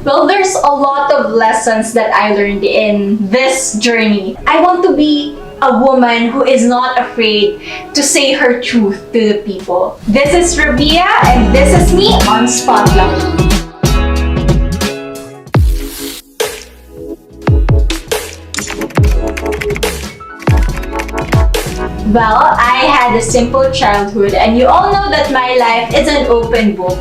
Well, there's a lot of lessons that I learned in this journey. I want to be a woman who is not afraid to say her truth to the people. This is Rabia and this is me on Spotlight. Well, I had a simple childhood and you all know that my life is an open book.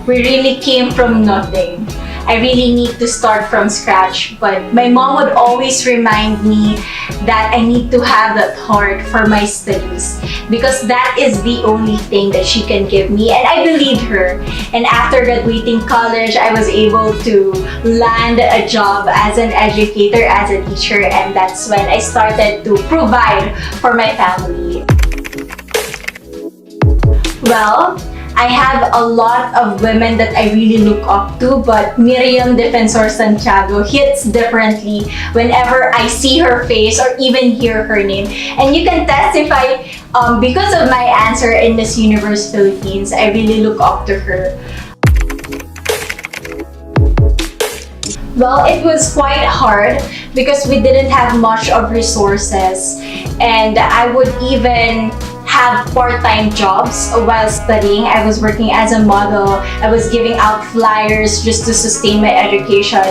We really came from nothing. I really need to start from scratch, but my mom would always remind me that I need to have that heart for my studies because that is the only thing that she can give me, and I believed her. And after graduating college, I was able to land a job as an educator, as a teacher, and that's when I started to provide for my family. Well, I have a lot of women that I really look up to, but Miriam Defensor Santiago hits differently whenever I see her face or even hear her name. And you can testify because of my answer in Miss Universe Philippines, I really look up to her. Well, it was quite hard because we didn't have much of resources, and I would even have part-time jobs while studying. I was working as a model. I was giving out flyers just to sustain my education.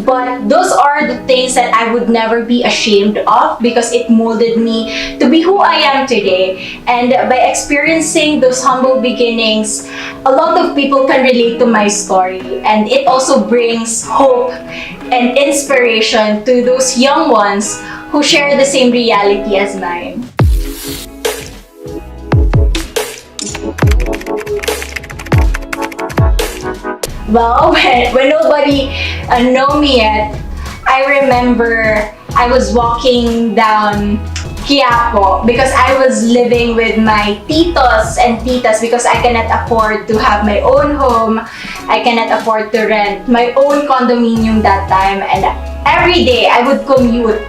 But those are the things that I would never be ashamed of because it molded me to be who I am today. And by experiencing those humble beginnings, a lot of people can relate to my story. And it also brings hope and inspiration to those young ones who share the same reality as mine. Well, when nobody know me yet, I remember I was walking down Quiapo because I was living with my titos and titas because I cannot afford to have my own home. I cannot afford to rent my own condominium that time, and every day I would commute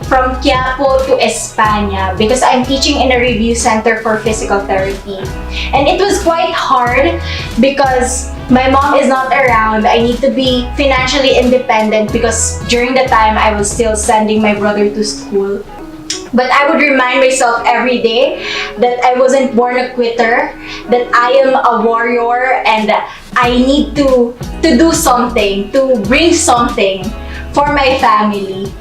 from Quiapo to España because I'm teaching in a review center for physical therapy. And it was quite hard because my mom is not around. I need to be financially independent because during the time I was still sending my brother to school. But I would remind myself every day that I wasn't born a quitter, that I am a warrior, and I need to do something, to bring something for my family.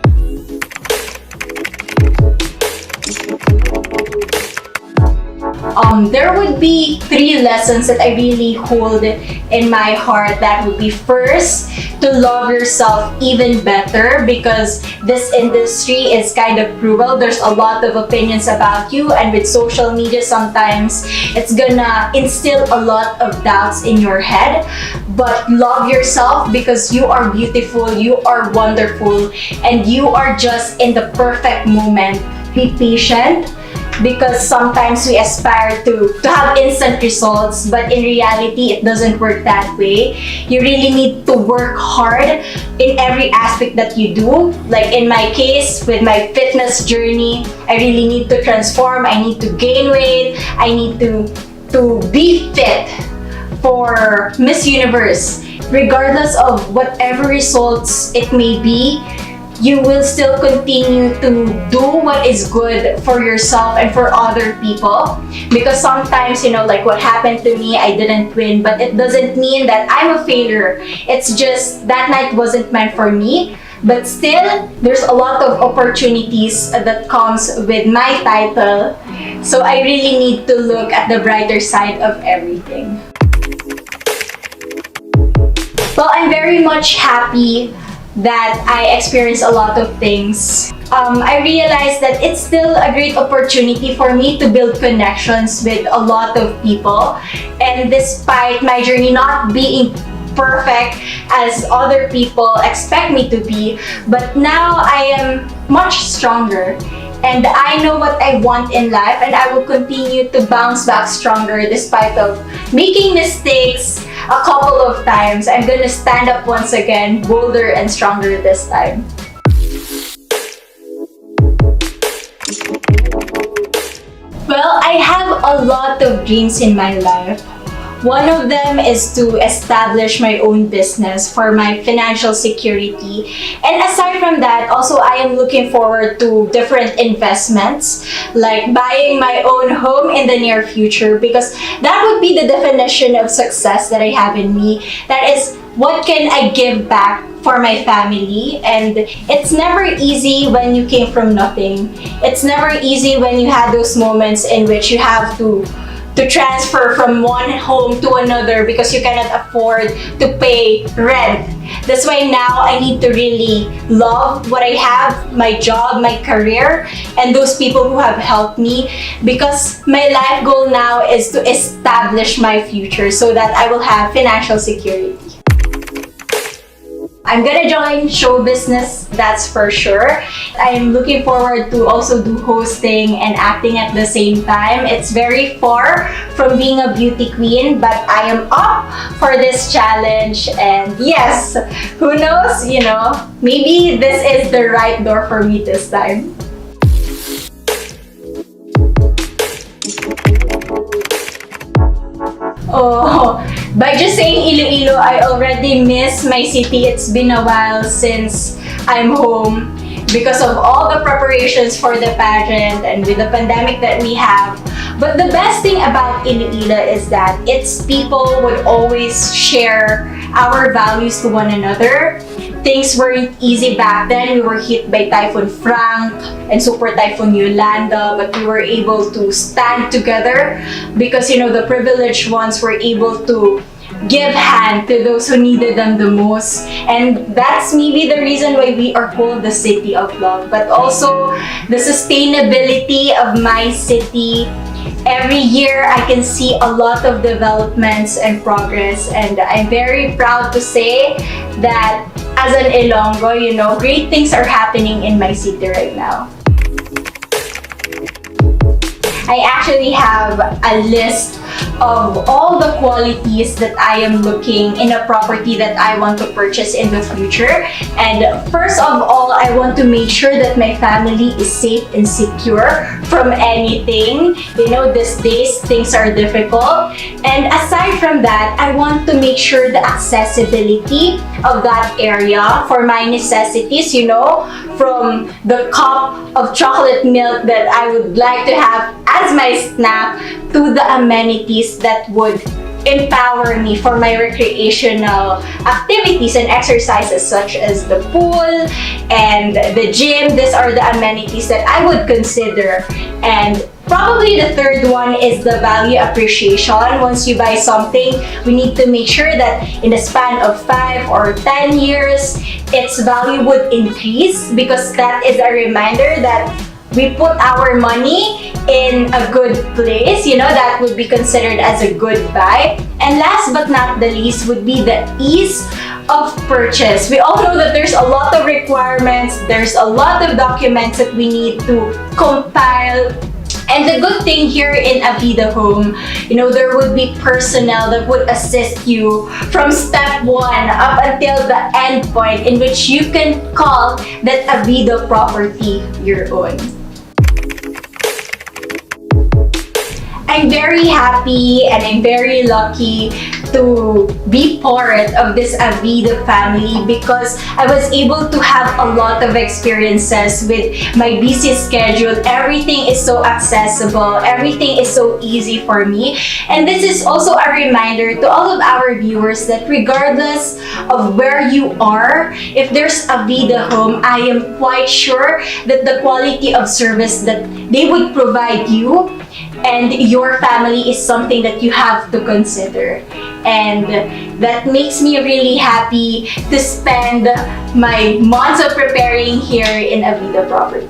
There would be 3 lessons that I really hold in my heart. That would be, first, to love yourself even better because this industry is kind of cruel. There's a lot of opinions about you, and with social media sometimes it's gonna instill a lot of doubts in your head. But love yourself because you are beautiful, you are wonderful, and you are just in the perfect moment. Be patient, because sometimes we aspire to have instant results, but in reality it doesn't work that way. You really need to work hard in every aspect that you do. Like in my case, with my fitness journey, I really need to transform. I need to gain weight. I need to be fit for Miss Universe. Regardless of whatever results it may be, you will still continue to do what is good for yourself and for other people. Because sometimes, like what happened to me, I didn't win, but it doesn't mean that I'm a failure. It's just that night wasn't meant for me. But still, there's a lot of opportunities that comes with my title. So I really need to look at the brighter side of everything. Well, I'm very much happy that I experienced a lot of things. I realized that it's still a great opportunity for me to build connections with a lot of people. And despite my journey not being perfect as other people expect me to be, but now I am much stronger. And I know what I want in life, and I will continue to bounce back stronger despite of making mistakes a couple of times. I'm gonna stand up once again, bolder and stronger this time. Well, I have a lot of dreams in my life. One of them is to establish my own business for my financial security. And aside from that, also I am looking forward to different investments, like buying my own home in the near future, because that would be the definition of success that I have in me. That is, what can I give back for my family? And it's never easy when you came from nothing. It's never easy when you had those moments in which you have to transfer from one home to another because you cannot afford to pay rent. That's why now I need to really love what I have, my job, my career, and those people who have helped me, because my life goal now is to establish my future so that I will have financial security. I'm gonna join show business, that's for sure. I'm looking forward to also do hosting and acting at the same time. It's very far from being a beauty queen, but I am up for this challenge. And yes, who knows, maybe this is the right door for me this time. Oh, by just saying Iloilo, I already miss my city. It's been a while since I'm home because of all the preparations for the pageant and with the pandemic that we have. But the best thing about Iloilo is that its people would always share our values to one another. Things weren't easy back then. We were hit by Typhoon Frank and Super Typhoon Yolanda, but we were able to stand together because, the privileged ones were able to give hand to those who needed them the most. And that's maybe the reason why we are called the City of Love. But also, the sustainability of my city. Every year, I can see a lot of developments and progress, and I'm very proud to say that as an Ilonggo, great things are happening in my city right now. I actually have a list of all the qualities that I am looking in a property that I want to purchase in the future. And first of all, I want to make sure that my family is safe and secure from anything. These days, things are difficult. And aside from that, I want to make sure the accessibility of that area for my necessities, from the cup of chocolate milk that I would like to have as my snack to the amenities that would empower me for my recreational activities and exercises, such as the pool and the gym. These are the amenities that I would consider. And probably the third one is the value appreciation. Once you buy something, we need to make sure that in the span of 5 or 10 years, its value would increase, because that is a reminder that we put our money in a good place. That would be considered as a good buy. And last but not the least would be the ease of purchase. We all know that there's a lot of requirements, there's a lot of documents that we need to compile. And the good thing here in Avida Home, there would be personnel that would assist you from step 1 up until the end point, in which you can call that Avida property your own. I'm very happy and I'm very lucky to be part of this Avida family, because I was able to have a lot of experiences with my busy schedule. Everything is so accessible, everything is so easy for me. And this is also a reminder to all of our viewers that regardless of where you are, if there's Avida Home, I am quite sure that the quality of service that they would provide you and your family is something that you have to consider. And that makes me really happy to spend my months of preparing here in Avida property.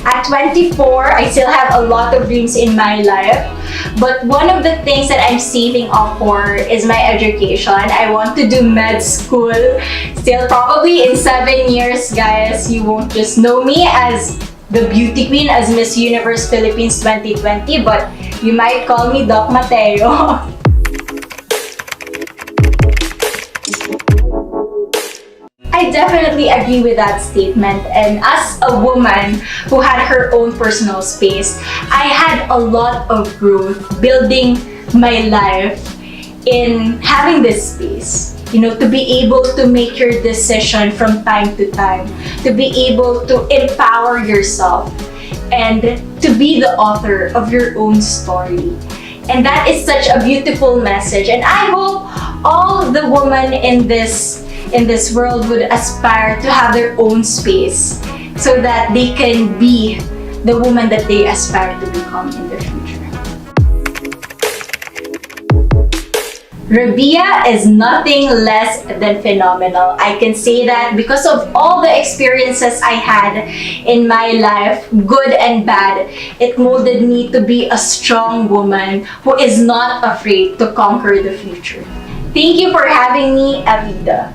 At 24, I still have a lot of dreams in my life, but one of the things that I'm saving up for is my education. I want to do med school. Still, probably in 7 years, guys, you won't just know me as the beauty queen, as Miss Universe Philippines 2020, but you might call me Doc Mateo. I definitely agree with that statement. And as a woman who had her own personal space, I had a lot of growth building my life in having this space. You know, to be able to make your decision from time to time, to be able to empower yourself, and to be the author of your own story. And that is such a beautiful message. And I hope all the women in this world would aspire to have their own space so that they can be the woman that they aspire to become in the future. RABIYA is nothing less than phenomenal. I can say that because of all the experiences I had in my life, good and bad. It molded me to be a strong woman who is not afraid to conquer the future. Thank you for having me, Avida.